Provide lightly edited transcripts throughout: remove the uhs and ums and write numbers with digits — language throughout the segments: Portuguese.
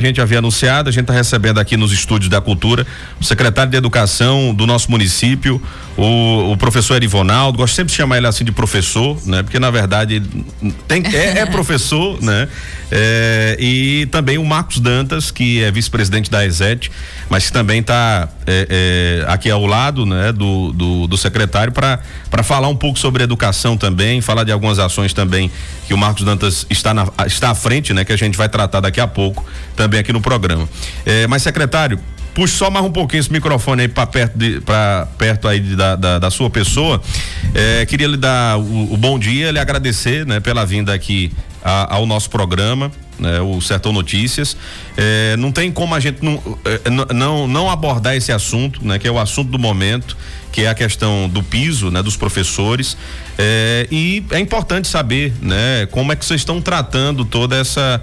A gente havia anunciado, a gente está recebendo aqui nos estúdios da Cultura o secretário de Educação do nosso município, o professor Erivonaldo. Gosto sempre de chamar ele assim de professor, né? Porque na verdade é professor, né? E também o Marcos Dantas, que é vice-presidente da ESET, mas que também está aqui ao lado, né? Do secretário para falar um pouco sobre educação também, falar de algumas ações também que o Marcos Dantas está à frente, né? Que a gente vai tratar daqui a pouco também aqui no programa. Mas secretário, puxe só mais um pouquinho esse microfone aí para perto aí da sua pessoa. Queria lhe dar o bom dia, lhe agradecer, né, pela vinda aqui ao nosso programa, né, o Sertão Notícias. Não tem como a gente não abordar esse assunto, né, que é o assunto do momento, que é a questão do piso, né, dos professores. E é importante saber, né, como é que vocês estão tratando toda essa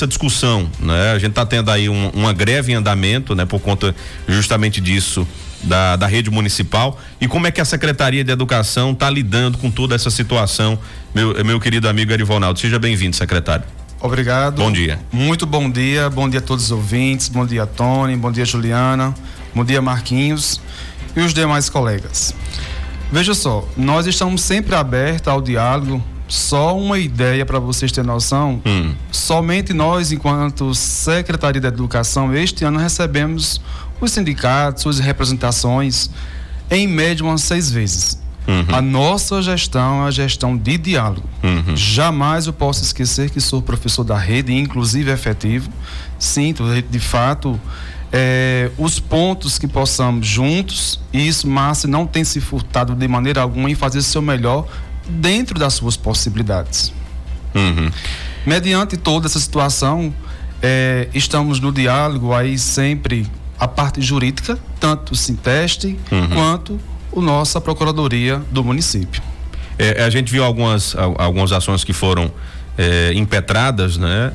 discussão, né? A gente está tendo aí uma greve em andamento, né? Por conta justamente disso da rede municipal, e como é que a Secretaria de Educação está lidando com toda essa situação, meu querido amigo Erivonaldo. Seja bem-vindo, secretário. Obrigado. Bom dia. Muito bom dia a todos os ouvintes, bom dia Tony, bom dia Juliana, bom dia Marquinhos e os demais colegas. Veja só, nós estamos sempre abertos ao diálogo. Só uma ideia para vocês terem noção, somente nós, enquanto Secretaria da Educação, este ano recebemos os sindicatos, suas representações, em média umas 6 vezes. A nossa gestão é a gestão de diálogo. Jamais eu posso esquecer que sou professor da rede, inclusive efetivo. Sinto, de fato, os pontos que possamos juntos, e isso, Márcio, não tem se furtado de maneira alguma em fazer o seu melhor dentro das suas possibilidades. Mediante toda essa situação, estamos no diálogo aí sempre a parte jurídica, tanto o Sinteste quanto a nossa Procuradoria do município. A gente viu algumas ações que foram impetradas, né?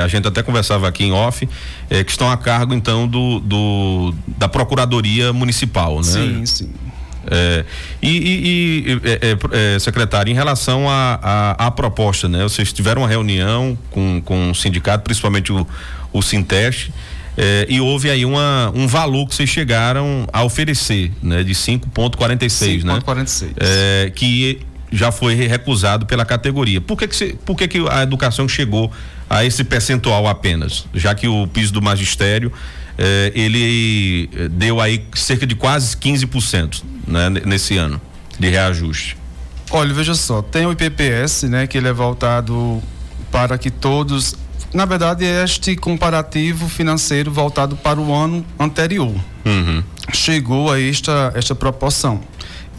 A gente até conversava aqui em off, que estão a cargo então da Procuradoria Municipal, né? Sim. Secretário, em relação à proposta, né? Vocês tiveram uma reunião com o sindicato, principalmente o Sinteste, e houve aí um valor que vocês chegaram a oferecer, né? De 5,46, né? 5,46. Que já foi recusado pela categoria. Por que a educação chegou a esse percentual apenas? Já que o piso do magistério ele deu aí cerca de quase 15%, né, nesse ano de reajuste. Olha, veja só, tem o IPPS, né, que ele é voltado para que todos, na verdade, este comparativo financeiro voltado para o ano anterior. Chegou a esta proporção.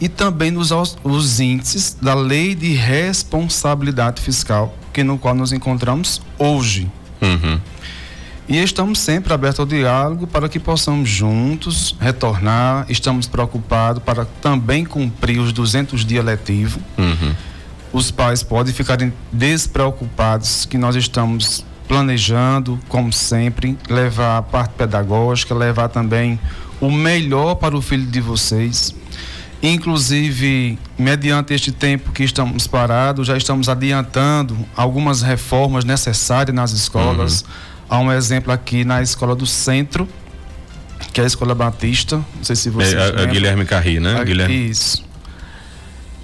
E também os índices da Lei de Responsabilidade Fiscal, no qual nos encontramos hoje. E estamos sempre abertos ao diálogo para que possamos juntos retornar. Estamos preocupados para também cumprir os 200 dias letivos. Os pais podem ficarem despreocupados que nós estamos planejando, como sempre, levar a parte pedagógica, levar também o melhor para o filho de vocês. Inclusive, mediante este tempo que estamos parados, já estamos adiantando algumas reformas necessárias nas escolas. Há um exemplo aqui na escola do centro, que é a Escola Batista, não sei se vocês lembram. Guilherme Carri, né? Isso.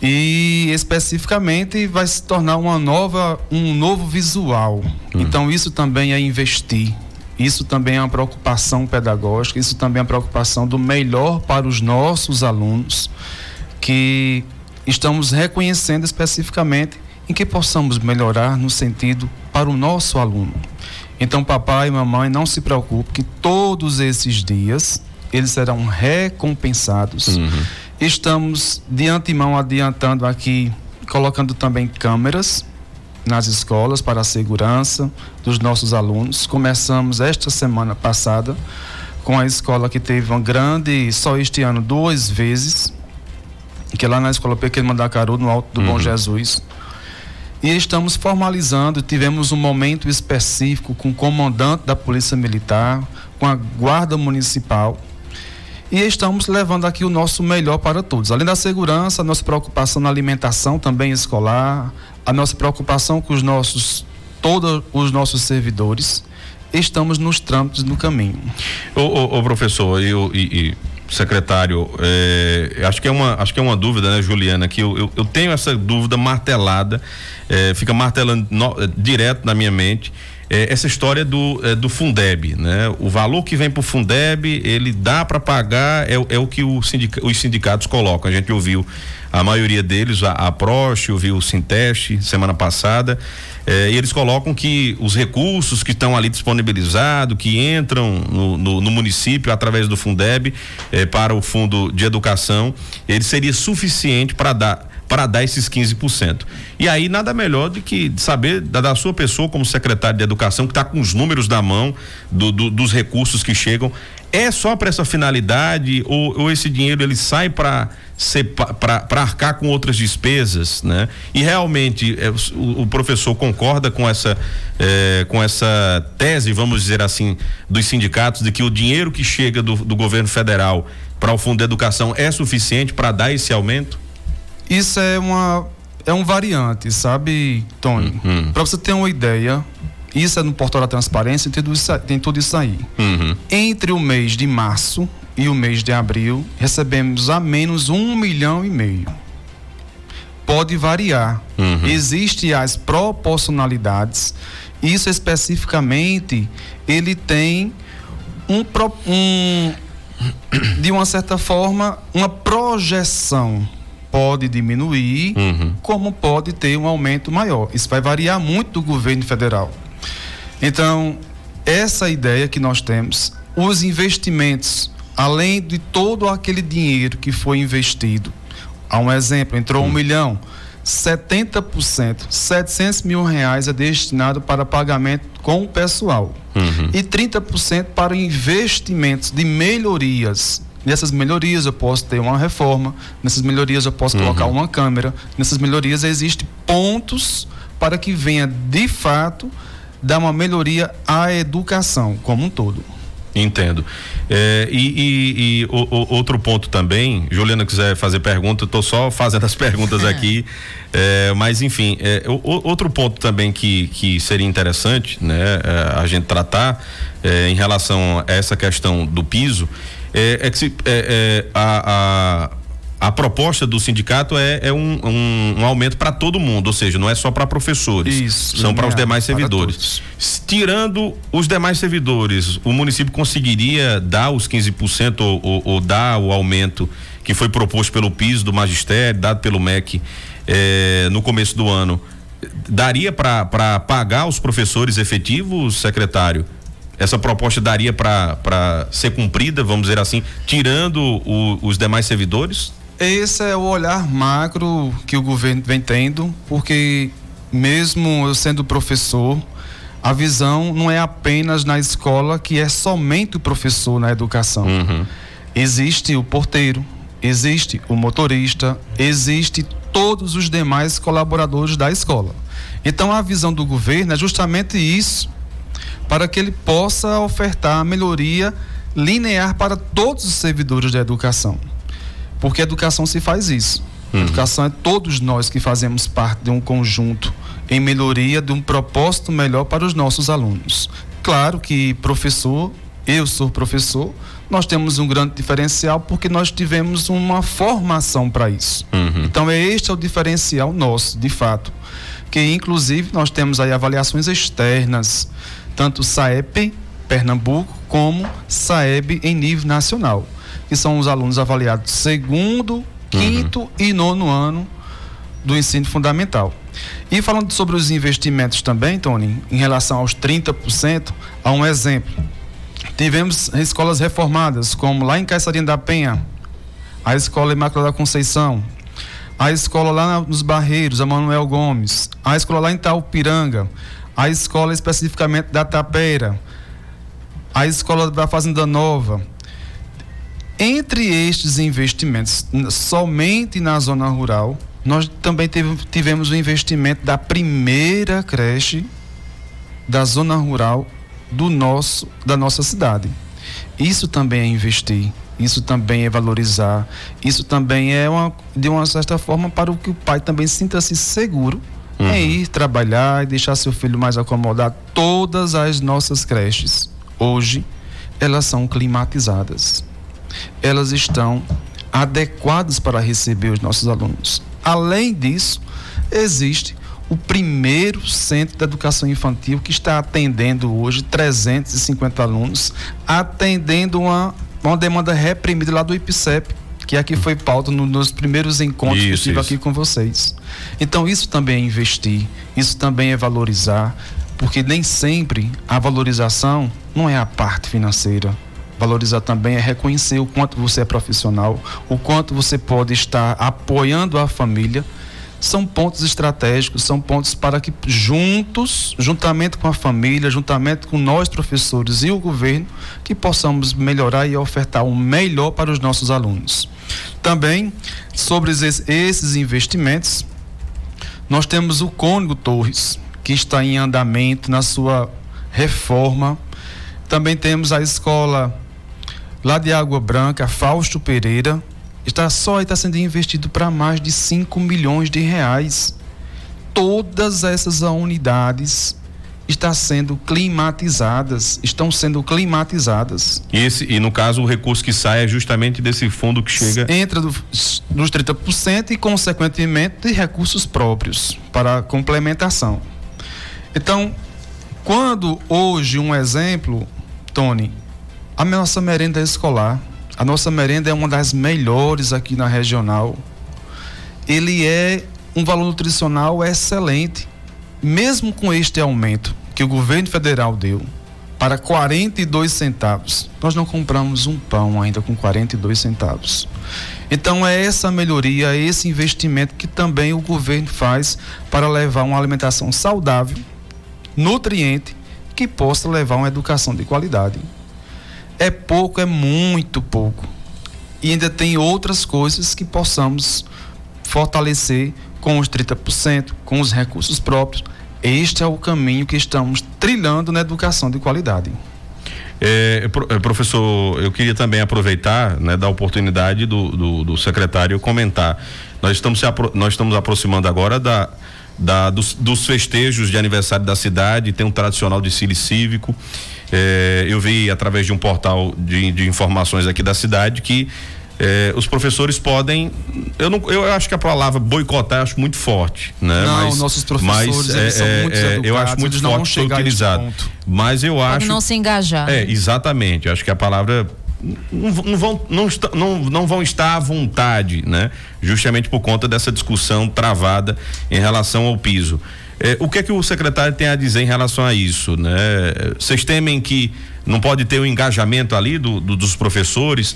E especificamente vai se tornar um novo visual. Então isso também é investir. Isso também é uma preocupação pedagógica, isso também é uma preocupação do melhor para os nossos alunos, que estamos reconhecendo especificamente em que possamos melhorar no sentido para o nosso aluno. Então, papai e mamãe, não se preocupe que todos esses dias eles serão recompensados. Estamos de antemão adiantando aqui, colocando também câmeras nas escolas para a segurança dos nossos alunos. Começamos esta semana passada com a escola que teve uma grande, só este ano 2 vezes, que é lá na Escola Pequeno Mandacaru, no Alto do Bom Jesus. E estamos formalizando, tivemos um momento específico com o comandante da Polícia Militar, com a Guarda Municipal, e estamos levando aqui o nosso melhor para todos. Além da segurança, a nossa preocupação na alimentação também escolar, a nossa preocupação com todos os nossos servidores, estamos nos trâmites do caminho. Ô professor, e secretário, acho que é uma dúvida, né, Juliana, que eu tenho essa dúvida martelada, fica martelando direto na minha mente, essa história do Fundeb, né? O valor que vem pro Fundeb, ele dá para pagar, é o que os sindicatos colocam. A gente ouviu a maioria deles, a Prost, ouviu o Sinteste semana passada, e eles colocam que os recursos que estão ali disponibilizados, que entram no município através do Fundeb, para o Fundo de Educação, ele seria suficiente para dar esses 15%. E aí nada melhor do que saber da sua pessoa como secretário de Educação, que está com os números na mão dos recursos que chegam. É só para essa finalidade ou esse dinheiro ele sai para arcar com outras despesas, né? E realmente o professor concorda com essa tese, vamos dizer assim, dos sindicatos, de que o dinheiro que chega do governo federal para o Fundo de Educação é suficiente para dar esse aumento? Isso é um variante, sabe, Tony? Para você ter uma ideia, isso é no portal da transparência, tem tudo isso aí. Entre o mês de março e o mês de abril, recebemos a menos 1,5 milhão. Pode variar. Existem as proporcionalidades. Isso especificamente, ele tem de uma certa forma, uma projeção. Pode diminuir, como pode ter um aumento maior. Isso vai variar muito do governo federal. Então, essa ideia que nós temos, os investimentos, além de todo aquele dinheiro que foi investido, há um exemplo, entrou 1 milhão, 70%, 700 mil reais é destinado para pagamento com o pessoal. E 30% para investimentos de melhorias. Nessas melhorias eu posso ter uma reforma, nessas melhorias eu posso colocar uma câmera, nessas melhorias existem pontos para que venha de fato dar uma melhoria à educação como um todo. Entendo. Outro ponto também, Juliana quiser fazer pergunta, eu estou só fazendo as perguntas aqui, mas enfim, outro ponto também que seria interessante, né, a gente tratar em relação a essa questão do piso, a proposta do sindicato é um aumento para todo mundo, ou seja, não é só para professores. Isso, são para os demais servidores. Tirando os demais servidores, o município conseguiria dar os 15% ou dar o aumento que foi proposto pelo piso do magistério, dado pelo MEC no começo do ano? Daria para pagar os professores efetivos, secretário? Essa proposta daria para ser cumprida, vamos dizer assim, tirando os demais servidores? Esse é o olhar macro que o governo vem tendo, porque mesmo eu sendo professor, a visão não é apenas na escola que é somente o professor na educação. Existe o porteiro, existe o motorista, existe todos os demais colaboradores da escola. Então a visão do governo é justamente isso, para que ele possa ofertar a melhoria linear para todos os servidores da educação. Porque a educação se faz isso. A educação é todos nós que fazemos parte de um conjunto em melhoria de um propósito melhor para os nossos alunos. Claro que eu sou professor, nós temos um grande diferencial porque nós tivemos uma formação para isso. Então este é o diferencial nosso, de fato. Que inclusive nós temos aí avaliações externas, tanto SAEP Pernambuco como SAEB em nível nacional, que são os alunos avaliados segundo, quinto e nono ano do ensino fundamental. E falando sobre os investimentos também, Tony, em relação aos 30%, há um exemplo. Tivemos escolas reformadas, como lá em Caçarinha da Penha, a Escola Imaculada Conceição, a escola lá nos Barreiros, a Manuel Gomes, a escola lá em Itaupiranga, a escola especificamente da Tapera, a escola da Fazenda Nova. Entre estes investimentos, somente na zona rural, nós também tivemos o investimento da primeira creche da zona rural da nossa cidade. Isso também é investir, isso também é valorizar, isso também é de uma certa forma para que o pai também sinta-se seguro em ir trabalhar e deixar seu filho mais acomodado. Todas as nossas creches, hoje, elas são climatizadas. Elas estão adequadas para receber os nossos alunos. Além disso, existe o primeiro centro de educação infantil que está atendendo hoje 350 alunos, atendendo uma demanda reprimida lá do IPCEP, que aqui foi pauta nos primeiros encontros que eu tive aqui com vocês. Então isso também é investir, isso também é valorizar, porque nem sempre a valorização não é a parte financeira. Valorizar também é reconhecer o quanto você é profissional, o quanto você pode estar apoiando a família. São pontos estratégicos, são pontos para que juntamente com a família, juntamente com nós professores e o governo, que possamos melhorar e ofertar o melhor para os nossos alunos. Também, sobre esses investimentos, nós temos o Cônigo Torres, que está em andamento na sua reforma. Também temos a escola lá de Água Branca, Fausto Pereira, está sendo investido para mais de 5 milhões de reais. Todas essas unidades estão sendo climatizadas. E no caso o recurso que sai é justamente desse fundo que chega... Entra nos 30% e consequentemente de recursos próprios para complementação. Então, quando hoje um exemplo, Tony, a nossa merenda escolar, a nossa merenda é uma das melhores aqui na regional. Ele é um valor nutricional excelente. Mesmo com este aumento que o governo federal deu para 42 centavos, nós não compramos um pão ainda com 42 centavos. Então é essa melhoria, esse investimento que também o governo faz para levar uma alimentação saudável, nutriente, que possa levar uma educação de qualidade. É pouco, é muito pouco. E ainda tem outras coisas que possamos fortalecer com os 30%, com os recursos próprios. Este é o caminho que estamos trilhando na educação de qualidade. Professor, eu queria também aproveitar, né, da oportunidade do secretário comentar. Nós estamos aproximando agora dos festejos de aniversário da cidade, tem um tradicional desfile cívico. Eu vi através de um portal de informações aqui da cidade que os professores podem, eu acho que a palavra boicotar eu acho muito forte, né? Não, nossos professores eles são muito educados, eu acho muito forte ser utilizado, mas eu acho não se engajar. Exatamente, eu acho que a palavra não vão estar à vontade, né? Justamente por conta dessa discussão travada em relação ao piso. O que é que o secretário tem a dizer em relação a isso, né? Vocês temem que não pode ter o engajamento ali dos professores,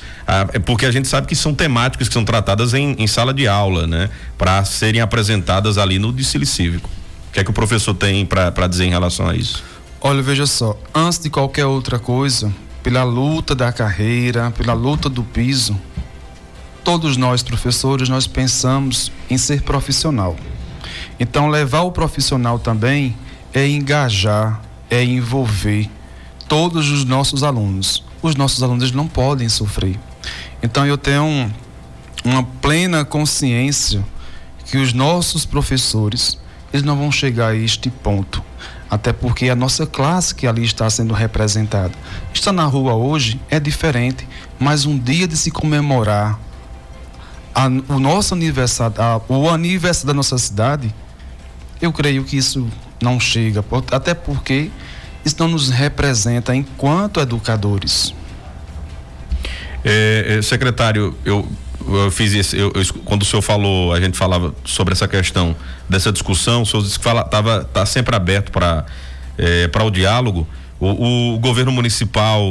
porque a gente sabe que são temáticas que são tratadas em sala de aula, né? Para serem apresentadas ali no desfile cívico. O que é que o professor tem para dizer em relação a isso? Olha, veja só, antes de qualquer outra coisa, pela luta da carreira, pela luta do piso, todos nós professores, nós pensamos em ser profissional. Então levar o profissional também é engajar, é envolver todos os nossos alunos. Os nossos alunos não podem sofrer. Então eu tenho uma plena consciência que os nossos professores, eles não vão chegar a este ponto. Até porque a nossa classe que ali está sendo representada, está na rua hoje, é diferente, mas um dia de se comemorar o nosso aniversário, o aniversário da nossa cidade, eu creio que isso não chega, até porque isso não nos representa enquanto educadores. Secretário, eu fiz isso, quando o senhor falou, a gente falava sobre essa questão dessa discussão, o senhor disse que tá sempre aberto para o diálogo. O governo municipal,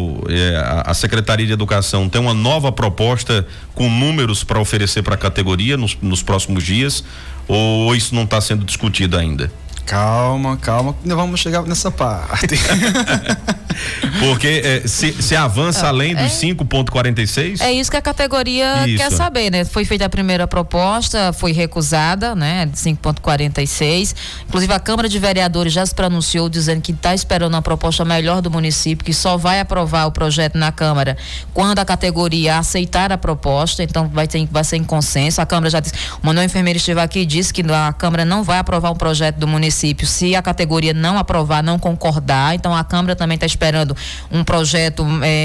a Secretaria de Educação tem uma nova proposta com números para oferecer para a categoria nos próximos dias, ou isso não está sendo discutido ainda? Calma, ainda vamos chegar nessa parte. Porque se avança além dos 5,46? É isso que a categoria quer saber, né? Foi feita a primeira proposta, foi recusada, né? De 5,46. Inclusive a Câmara de Vereadores já se pronunciou dizendo que está esperando uma proposta melhor do município, que só vai aprovar o projeto na Câmara quando a categoria aceitar a proposta, então vai ser em consenso. A Câmara já disse, o Manuel Enfermeiro esteve aqui e disse que a Câmara não vai aprovar um projeto do município se a categoria não aprovar, não concordar. Então a Câmara também está esperando um projeto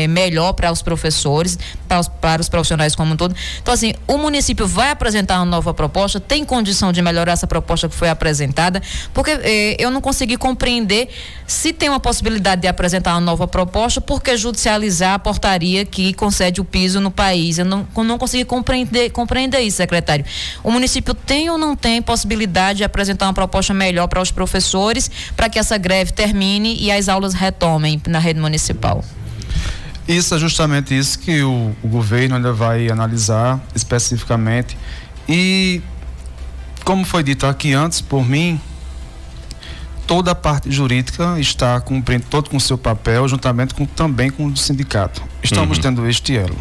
melhor para os professores, para os profissionais como um todo. Então assim, o município vai apresentar uma nova proposta, tem condição de melhorar essa proposta que foi apresentada, porque eu não consegui compreender se tem uma possibilidade de apresentar uma nova proposta, por que judicializar a portaria que concede o piso no país? Eu não consegui compreender isso, secretário. O município tem ou não tem possibilidade de apresentar uma proposta melhor para os professores, para que essa greve termine e as aulas retomem na rede municipal? Isso é justamente isso que o governo ainda vai analisar especificamente. E, como foi dito aqui antes por mim, toda a parte jurídica está cumprindo todo com o seu papel, juntamente também com o sindicato. Estamos tendo este elo.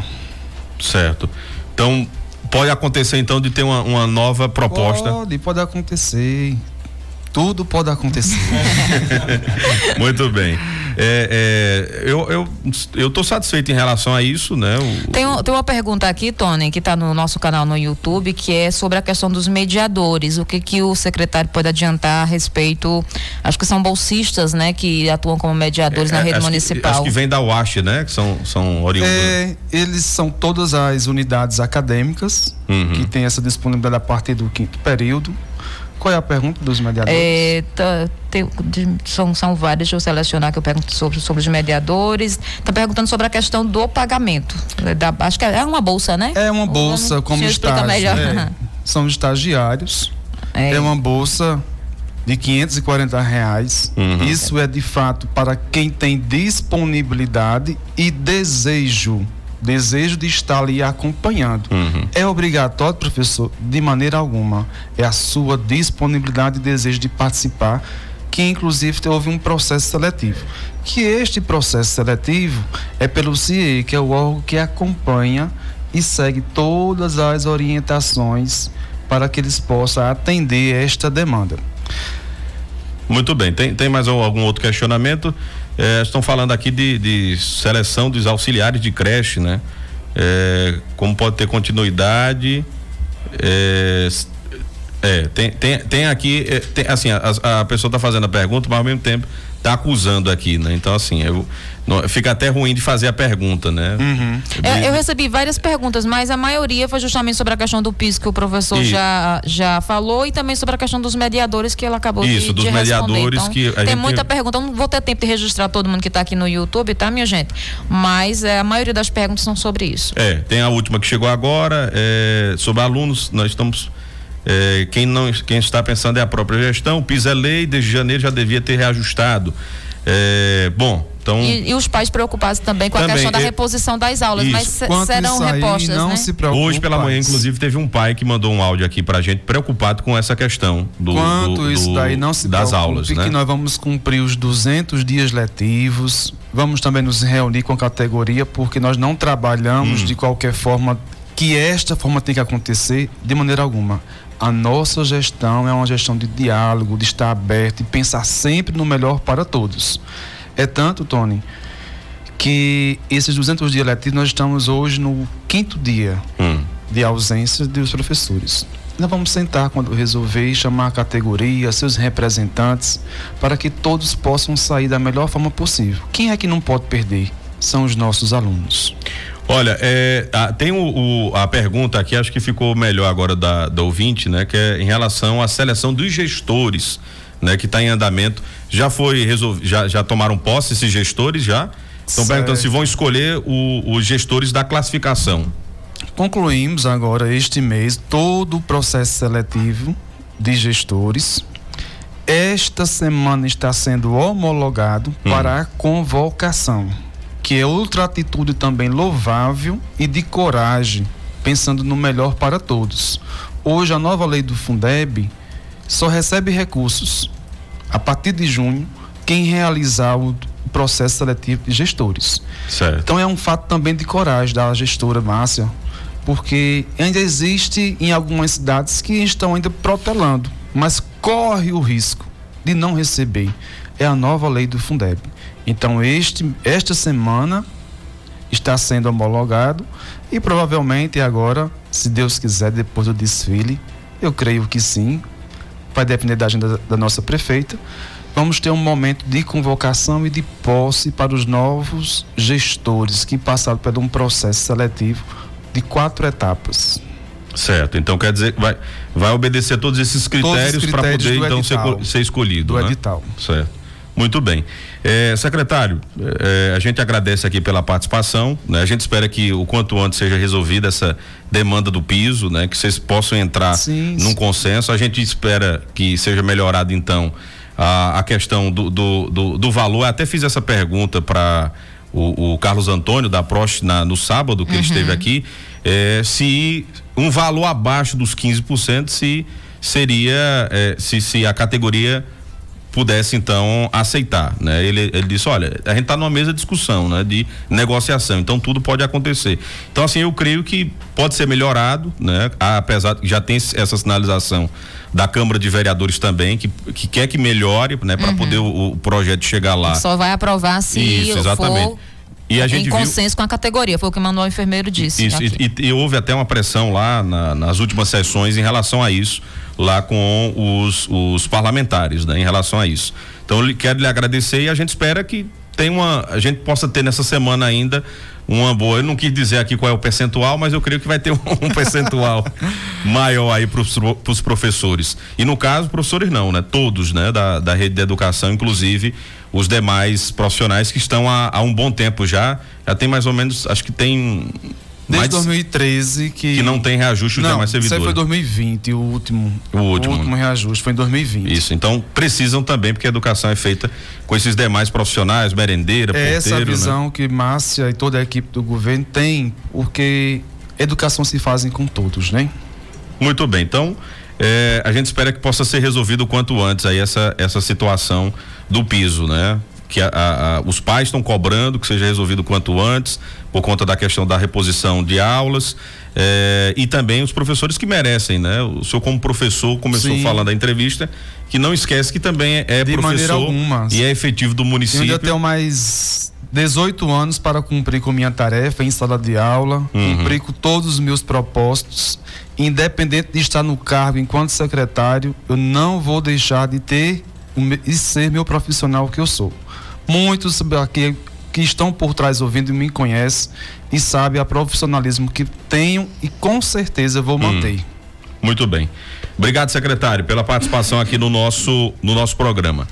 Certo. Então, pode acontecer então de ter uma nova proposta? Pode acontecer. Tudo pode acontecer. Muito bem. Eu estou satisfeito em relação a isso, né? Tem uma pergunta aqui, Tony, que está no nosso canal no YouTube, que é sobre a questão dos mediadores. O que o secretário pode adiantar a respeito? Acho que são bolsistas, né, que atuam como mediadores na rede municipal. Acho que vem da UASH, né? Que são oriundos. Eles são todas as unidades acadêmicas que têm essa disponibilidade a partir do 5º período. Qual é a pergunta dos mediadores? São várias, deixa eu selecionar que eu pergunto sobre os mediadores. Está perguntando sobre a questão do pagamento. Acho que é uma bolsa, né? É uma bolsa como estágio. São estagiários. É uma bolsa de R$540. Isso é de fato para quem tem disponibilidade e desejo de estar ali acompanhando. É obrigatório, professor? De maneira alguma. É a sua disponibilidade e desejo de participar, que inclusive houve um processo seletivo. Que este processo seletivo é pelo CIE, que é o órgão que acompanha e segue todas as orientações para que eles possam atender esta demanda. Muito bem. Tem mais algum outro questionamento? Estão falando aqui de seleção dos auxiliares de creche, né? Como pode ter continuidade? Tem aqui, assim, a pessoa está fazendo a pergunta, mas ao mesmo tempo está acusando aqui, né? Então, assim, fica até ruim de fazer a pergunta, né? Eu recebi várias perguntas, mas a maioria foi justamente sobre a questão do piso que o professor já falou, e também sobre a questão dos mediadores que ela acabou de responder. Dos mediadores, então, tem muita pergunta. Eu não vou ter tempo de registrar todo mundo que está aqui no YouTube, tá, minha gente? Mas a maioria das perguntas são sobre isso. Tem a última que chegou agora, sobre alunos. Nós estamos quem está pensando é a própria gestão. O piso é lei, desde janeiro já devia ter reajustado. Então... E os pais preocupados também com a questão da reposição das aulas, isso. Mas serão repostas, não, né? Se preocupe, hoje pela manhã, inclusive, teve um pai que mandou um áudio aqui pra gente, preocupado com essa questão isso daí, não se das preocupe, aulas, né? Que nós vamos cumprir os 200 dias letivos, vamos também nos reunir com a categoria, porque nós não trabalhamos de qualquer forma, que esta forma tem que acontecer, de maneira alguma. A nossa gestão é uma gestão de diálogo, de estar aberto e pensar sempre no melhor para todos. É tanto, Tony, que esses 200 dias letivos, nós estamos hoje no 5º dia de ausência dos professores. Nós vamos sentar quando resolver e chamar a categoria, seus representantes, para que todos possam sair da melhor forma possível. Quem é que não pode perder? São os nossos alunos. Olha, tem a pergunta aqui, acho que ficou melhor agora da ouvinte, né? Que é em relação à seleção dos gestores, né? Que está em andamento. Já foi resolvido, já tomaram posse esses gestores já? Estão perguntando se vão escolher os gestores da classificação. Concluímos agora este mês todo o processo seletivo de gestores. Esta semana está sendo homologado para a convocação, que é outra atitude também louvável e de coragem, pensando no melhor para todos. Hoje a nova lei do Fundeb só recebe recursos a partir de junho, quem realizar o processo seletivo de gestores. Certo. Então é um fato também de coragem da gestora Márcia, porque ainda existe em algumas cidades que estão ainda protelando, mas corre o risco de não receber. É a nova lei do Fundeb. Então esta semana está sendo homologado e provavelmente agora, se Deus quiser, depois do desfile, eu creio que sim, vai depender da agenda da nossa prefeita, vamos ter um momento de convocação e de posse para os novos gestores que passaram por um processo seletivo de 4 etapas. Certo, então quer dizer que vai obedecer todos esses critérios para poder então ser escolhido, do né? edital. Certo, muito bem. Secretário, a gente agradece aqui pela participação, né? A gente espera que o quanto antes seja resolvida essa demanda do piso, né? Que vocês possam entrar num consenso. A gente espera que seja melhorado então a questão do valor. Eu até fiz essa pergunta para o Carlos Antônio da Prost no sábado que ele esteve aqui, se um valor abaixo dos 15% se seria se a categoria pudesse então aceitar, né? Ele disse, olha, a gente está numa mesa de discussão, né? De negociação, então tudo pode acontecer. Então assim, eu creio que pode ser melhorado, né? Apesar que já tem essa sinalização da Câmara de Vereadores também, que quer que melhore, né? Para poder o projeto chegar lá. Só vai aprovar se isso, exatamente. For e a gente em consenso com a categoria, foi o que o Manuel Enfermeiro disse. Isso, e houve até uma pressão lá nas últimas sessões em relação a isso, lá com os parlamentares, né? Em relação a isso. Então eu quero lhe agradecer e a gente espera que a gente possa ter nessa semana ainda uma boa, eu não quis dizer aqui qual é o percentual, mas eu creio que vai ter um percentual maior aí para os professores. E no caso, professores não, né? Todos, né? Da rede de educação, inclusive os demais profissionais que estão há um bom tempo já tem mais ou menos, acho que tem desde 2013 que não tem reajuste os demais servidores. Isso aí foi 2020, o último reajuste foi em 2020. Isso, então precisam também, porque a educação é feita com esses demais profissionais, merendeira, porteiro, essa visão, né? Que Márcia e toda a equipe do governo tem, porque educação se fazem com todos, né? Muito bem, então a gente espera que possa ser resolvido o quanto antes aí essa situação do piso, né? Que os pais estão cobrando que seja resolvido o quanto antes, por conta da questão da reposição de aulas, e também os professores que merecem, né? O senhor como professor começou falando da entrevista, que não esquece que também é de professor e é efetivo do município. Eu ainda tenho mais 18 anos para cumprir com minha tarefa em sala de aula, cumprir com todos os meus propósitos, independente de estar no cargo enquanto secretário, eu não vou deixar de ter e ser meu profissional que eu sou. Muitos aqui que estão por trás ouvindo me conhecem e sabem o profissionalismo que tenho e com certeza vou manter. Muito bem. Obrigado, secretário, pela participação aqui no nosso programa.